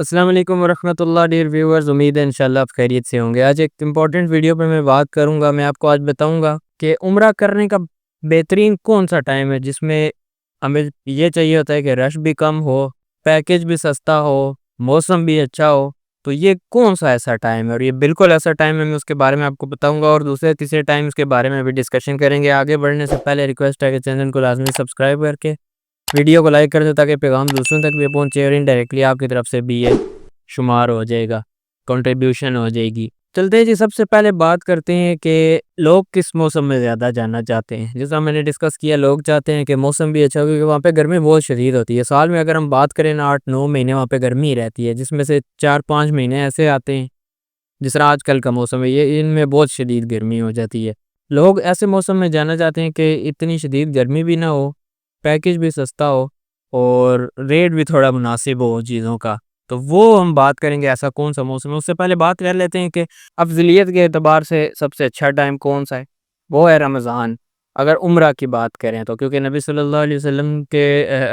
السلام علیکم ورحمۃ اللہ ڈیئر ویورز، امید ہے انشاءاللہ آپ خیریت سے ہوں گے۔ آج ایک امپورٹنٹ ویڈیو پر میں بات کروں گا۔ میں آپ کو آج بتاؤں گا کہ عمرہ کرنے کا بہترین کون سا ٹائم ہے جس میں ہمیں یہ چاہیے ہوتا ہے کہ رش بھی کم ہو، پیکیج بھی سستا ہو، موسم بھی اچھا ہو۔ تو یہ کون سا ایسا ٹائم ہے، اور یہ بالکل ایسا ٹائم ہے، میں اس کے بارے میں آپ کو بتاؤں گا، اور دوسرے تیسرے ٹائمز کے بارے میں بھی ڈسکشن کریں گے۔ آگے بڑھنے سے پہلے ریکویسٹ ہے کہ چینل کو لازمی سبسکرائب کر کے ویڈیو کو لائک کر دیں تاکہ پیغام دوسروں تک بھی پہنچے، اور انڈائریکٹلی آپ کی طرف سے بھی یہ شمار ہو جائے گا، کنٹریبیوشن ہو جائے گی۔ چلتے ہیں جی، سب سے پہلے بات کرتے ہیں کہ لوگ کس موسم میں زیادہ جانا چاہتے ہیں۔ جیسا میں نے ڈسکس کیا، لوگ چاہتے ہیں کہ موسم بھی اچھا ہو، کیونکہ وہاں پہ گرمی بہت شدید ہوتی ہے۔ سال میں اگر ہم بات کریں نا، 8-9 مہینے وہاں پہ گرمی رہتی ہے، جس میں سے 4-5 مہینے ایسے آتے ہیں جس طرح آج کل کا موسم ہے، یہ ان میں بہت شدید گرمی ہو جاتی ہے۔ لوگ ایسے موسم میں جانا چاہتے ہیں کہ اتنی شدید گرمی بھی نہ ہو، پیکیج بھی سستا ہو، اور ریٹ بھی تھوڑا مناسب ہو چیزوں کا۔ تو وہ ہم بات کریں گے ایسا کون سا موسم ہے۔ اس سے پہلے بات کر لیتے ہیں کہ افضلیت کے اعتبار سے سب سے اچھا ٹائم کون سا ہے۔ وہ ہے رمضان، اگر عمرہ کی بات کریں تو، کیونکہ نبی صلی اللہ علیہ وسلم کے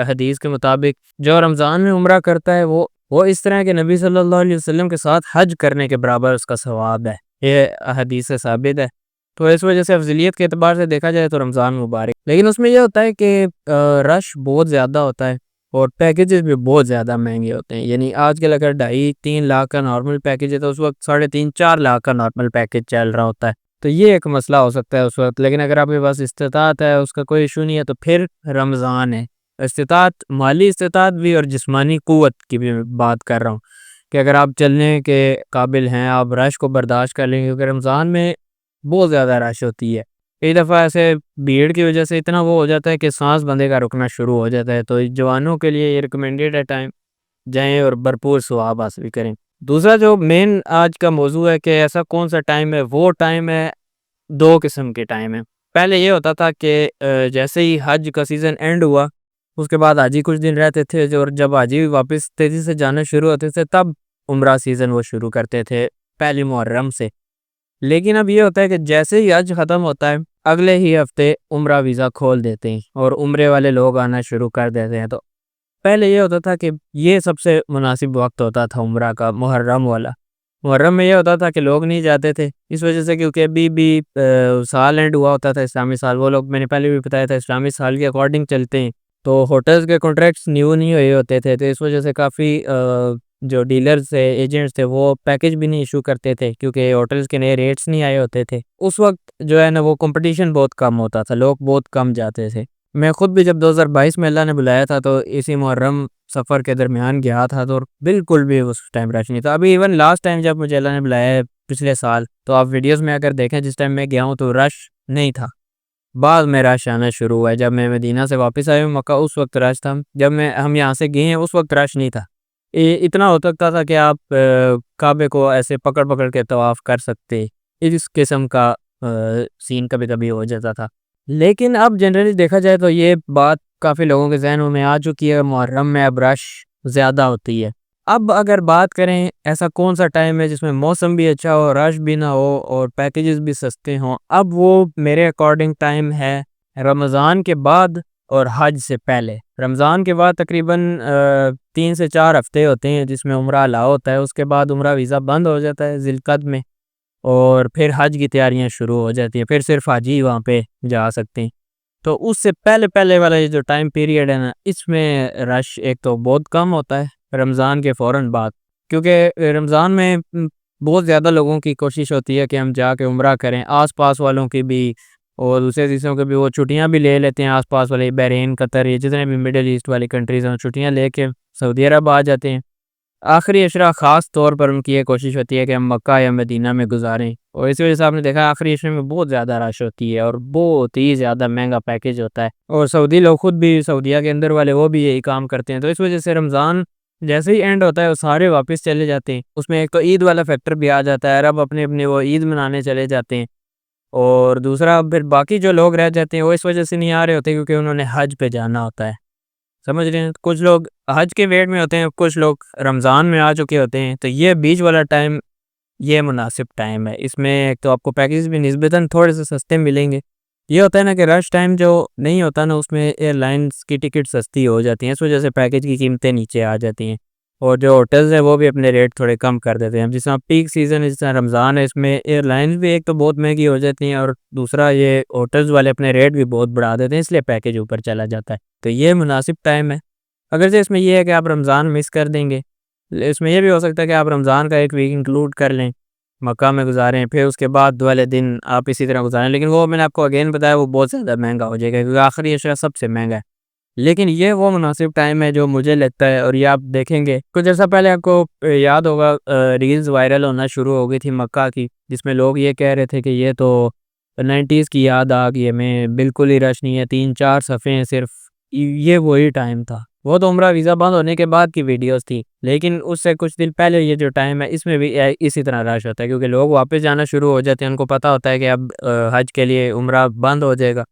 حدیث کے مطابق جو رمضان میں عمرہ کرتا ہے وہ اس طرح کہ نبی صلی اللہ علیہ وسلم کے ساتھ حج کرنے کے برابر اس کا ثواب ہے۔ یہ حدیث سے ثابت ہے۔ تو اس وجہ سے افضلیت کے اعتبار سے دیکھا جائے تو رمضان مبارک، لیکن اس میں یہ ہوتا ہے کہ رش بہت زیادہ ہوتا ہے، اور پیکیجز بھی بہت زیادہ مہنگے ہوتے ہیں۔ یعنی آج کل اگر 2.5-3 لاکھ کا نارمل پیکیج ہے تو اس وقت 3.5-4 لاکھ کا نارمل پیکیج چل رہا ہوتا ہے۔ تو یہ ایک مسئلہ ہو سکتا ہے اس وقت، لیکن اگر آپ کے پاس استطاعت ہے، اس کا کوئی ایشو نہیں ہے، تو پھر رمضان ہے۔ استطاعت، مالی استطاعت بھی اور جسمانی قوت کی بھی بات کر رہا ہوں، کہ اگر آپ چلنے کے قابل ہیں، آپ رش کو برداشت کر لیں گے، کیونکہ رمضان میں بہت زیادہ رش ہوتی ہے۔ کئی دفعہ ایسے بھیڑ کی وجہ سے اتنا وہ ہو جاتا ہے کہ سانس بندے کا رکنا شروع ہو جاتا ہے۔ تو جوانوں کے لیے یہ ریکمینڈیڈ ہے ٹائم، جائیں اور بھرپور ثواب حاصل کریں۔ دوسرا جو مین آج کا موضوع ہے کہ ایسا کون سا ٹائم ہے، وہ ٹائم ہے، دو قسم کے ٹائم ہیں۔ پہلے یہ ہوتا تھا کہ جیسے ہی حج کا سیزن اینڈ ہوا، اس کے بعد حاجی کچھ دن رہتے تھے، اور جب حاجی واپس تیزی سے جانا شروع ہوتے تھے تب عمرہ سیزن وہ شروع کرتے تھے، پہلی محرم سے۔ لیکن اب یہ ہوتا ہے کہ جیسے ہی حج ختم ہوتا ہے، اگلے ہی ہفتے عمرہ ویزا کھول دیتے ہیں اور عمرے والے لوگ آنا شروع کر دیتے ہیں۔ تو پہلے یہ ہوتا تھا کہ یہ سب سے مناسب وقت ہوتا تھا عمرہ کا، محرم والا۔ محرم میں یہ ہوتا تھا کہ لوگ نہیں جاتے تھے، اس وجہ سے کیونکہ ابھی بھی سال اینڈ ہوا ہوتا تھا، اسلامی سال۔ وہ لوگ، میں نے پہلے بھی بتایا تھا، اسلامی سال کے اکارڈنگ چلتے ہیں، تو ہوٹلز کے کانٹریکٹس نیو نہیں ہوئے ہوتے تھے، تو اس وجہ سے کافی جو ڈیلرز تھے، ایجنٹس تھے، وہ پیکیج بھی نہیں ایشو کرتے تھے، کیونکہ ہوٹلز کے نئے ریٹس نہیں آئے ہوتے تھے۔ اس وقت جو ہے نا، وہ کمپٹیشن بہت کم ہوتا تھا، لوگ بہت کم جاتے تھے۔ میں خود بھی جب 2022 میں اللہ نے بلایا تھا تو اسی محرم سفر کے درمیان گیا تھا، تو بالکل بھی اس ٹائم رش نہیں تھا۔ ابھی ایون لاسٹ ٹائم جب مجھے اللہ نے بلایا ہے پچھلے سال، تو آپ ویڈیوز میں اگر دیکھیں، جس ٹائم میں گیا ہوں تو رش نہیں تھا، بعد میں رش آنا شروع ہوا ہے۔ جب میں مدینہ سے واپس آیا ہوں مکہ، اس وقت رش تھا۔ جب ہم یہاں سے گئے ہیں اس وقت رش نہیں تھا۔ اتنا ہو سکتا تھا کہ آپ کعبے کو ایسے پکڑ پکڑ کے طواف کر سکتے، اس قسم کا سین کبھی کبھی ہو جاتا تھا۔ لیکن اب جنرلی دیکھا جائے تو یہ بات کافی لوگوں کے ذہنوں میں آ چکی ہے، محرم میں اب رش زیادہ ہوتی ہے۔ اب اگر بات کریں ایسا کون سا ٹائم ہے جس میں موسم بھی اچھا ہو، رش بھی نہ ہو، اور پیکیجز بھی سستے ہوں، اب وہ میرے اکارڈنگ ٹائم ہے رمضان کے بعد اور حج سے پہلے۔ رمضان کے بعد تقریباً 3 سے 4 ہفتے ہوتے ہیں جس میں عمرہ الاؤ ہوتا ہے، اس کے بعد عمرہ ویزا بند ہو جاتا ہے ذی القعدہ میں، اور پھر حج کی تیاریاں شروع ہو جاتی ہیں، پھر صرف حاجی وہاں پہ جا سکتے ہیں۔ تو اس سے پہلے پہلے والا یہ جو ٹائم پیریڈ ہے نا، اس میں رش ایک تو بہت کم ہوتا ہے رمضان کے فوراً بعد، کیونکہ رمضان میں بہت زیادہ لوگوں کی کوشش ہوتی ہے کہ ہم جا کے عمرہ کریں، آس پاس والوں کی بھی اور دوسرے دیسوں کے بھی، وہ چھٹیاں بھی لے لیتے ہیں، آس پاس والے بحرین، قطر، یہ جتنے بھی مڈل ایسٹ والی کنٹریز ہیں، چھٹیاں لے کے سعودی عرب آ جاتے ہیں۔ آخری عشرہ خاص طور پر ان کی یہ کوشش ہوتی ہے کہ ہم مکہ یا مدینہ میں گزاریں، اور اسی وجہ سے آپ نے دیکھا آخری عشرے میں بہت زیادہ رش ہوتی ہے، اور بہت ہی زیادہ مہنگا پیکیج ہوتا ہے، اور سعودی لوگ خود بھی، سعودیہ کے اندر والے، وہ بھی یہی کام کرتے ہیں۔ تو اس وجہ سے رمضان جیسے ہی اینڈ ہوتا ہے وہ سارے واپس چلے جاتے ہیں۔ اس میں ایک تو عید والا فیکٹر بھی آ جاتا ہے، عرب اپنے اپنے وہ عید منانے چلے جاتے ہیں، اور دوسرا پھر باقی جو لوگ رہ جاتے ہیں وہ اس وجہ سے نہیں آ رہے ہوتے کیونکہ انہوں نے حج پہ جانا ہوتا ہے، سمجھ رہے ہیں؟ کچھ لوگ حج کے ویٹ میں ہوتے ہیں، کچھ لوگ رمضان میں آ چکے ہوتے ہیں۔ تو یہ بیچ والا ٹائم یہ مناسب ٹائم ہے۔ اس میں ایک تو آپ کو پیکیج بھی نسبتاً تھوڑے سے سستے ملیں گے۔ یہ ہوتا ہے نا کہ رش ٹائم جو نہیں ہوتا نا، اس میں ایئر لائنز کی ٹکٹ سستی ہو جاتی ہیں، اس وجہ سے پیکیج کی قیمتیں نیچے آ جاتی ہیں۔ اور جو ہوٹلز ہیں وہ بھی اپنے ریٹ تھوڑے کم کر دیتے ہیں. جس طرح پیک سیزن ہے، جس طرح رمضان ہے، اس میں ایئر لائنز بھی ایک تو بہت مہنگی ہو جاتی ہیں، اور دوسرا یہ ہوٹلز والے اپنے ریٹ بھی بہت بڑھا دیتے ہیں، اس لیے پیکیج اوپر چلا جاتا ہے. تو یہ مناسب ٹائم ہے. اگر سے اس میں یہ ہے کہ آپ رمضان مس کر دیں گے، اس میں یہ بھی ہو سکتا ہے کہ آپ رمضان کا ایک ویک انکلوڈ کر لیں، مکہ میں گزاریں، پھر اس کے بعد والے دن آپ اسی طرح گزاریں. لیکن وہ میں نے آپ کو اگین بتایا وہ بہت زیادہ مہنگا ہو جائے گا، کیونکہ آخری اشیاء سب سے مہنگا ہے. لیکن یہ وہ مناسب ٹائم ہے جو مجھے لگتا ہے. اور یہ آپ دیکھیں گے کچھ عرصہ پہلے آپ کو یاد ہوگا ریلز وائرل ہونا شروع ہو گئی تھی مکہ کی، جس میں لوگ یہ کہہ رہے تھے کہ یہ تو 90s کی یاد آ گئی ہمیں، بالکل ہی رش نہیں ہے، 3-4 صفحے ہیں صرف. یہ وہی ٹائم تھا. وہ تو عمرہ ویزا بند ہونے کے بعد کی ویڈیوز تھی، لیکن اس سے کچھ دن پہلے یہ جو ٹائم ہے اس میں بھی اسی طرح رش ہوتا ہے، کیونکہ لوگ واپس جانا شروع ہو جاتے ہیں. ان کو پتہ ہوتا ہے کہ اب حج کے لیے عمرہ بند ہو جائے گا،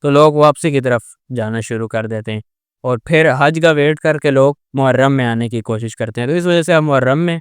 تو لوگ واپسی کی طرف جانا شروع کر دیتے ہیں. اور پھر حج کا ویٹ کر کے لوگ محرم میں آنے کی کوشش کرتے ہیں. تو اس وجہ سے اب محرم میں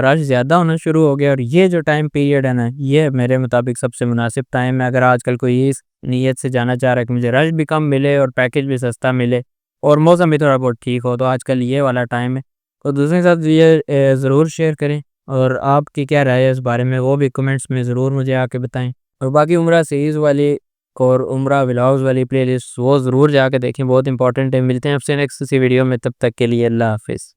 رش زیادہ ہونا شروع ہو گیا. اور یہ جو ٹائم پیریڈ ہے نا، یہ میرے مطابق سب سے مناسب ٹائم ہے. اگر آج کل کوئی اس نیت سے جانا چاہ رہا ہے کہ مجھے رش بھی کم ملے اور پیکیج بھی سستا ملے اور موسم بھی تھوڑا بہت ٹھیک ہو، تو آج کل یہ والا ٹائم ہے. تو دوسرے کے ساتھ یہ ضرور شیئر کریں، اور آپ کی کیا رائے ہے اس بارے میں وہ بھی کمنٹس میں ضرور مجھے آ کے بتائیں. اور باقی عمرہ سیریز والی اور عمرہ ولاگز والی پلے لسٹ وہ ضرور جا کے دیکھیں، بہت امپورٹنٹ ہے. ملتے ہیں آپ سے نیکسٹ کسی ویڈیو میں، تب تک کے لیے اللہ حافظ.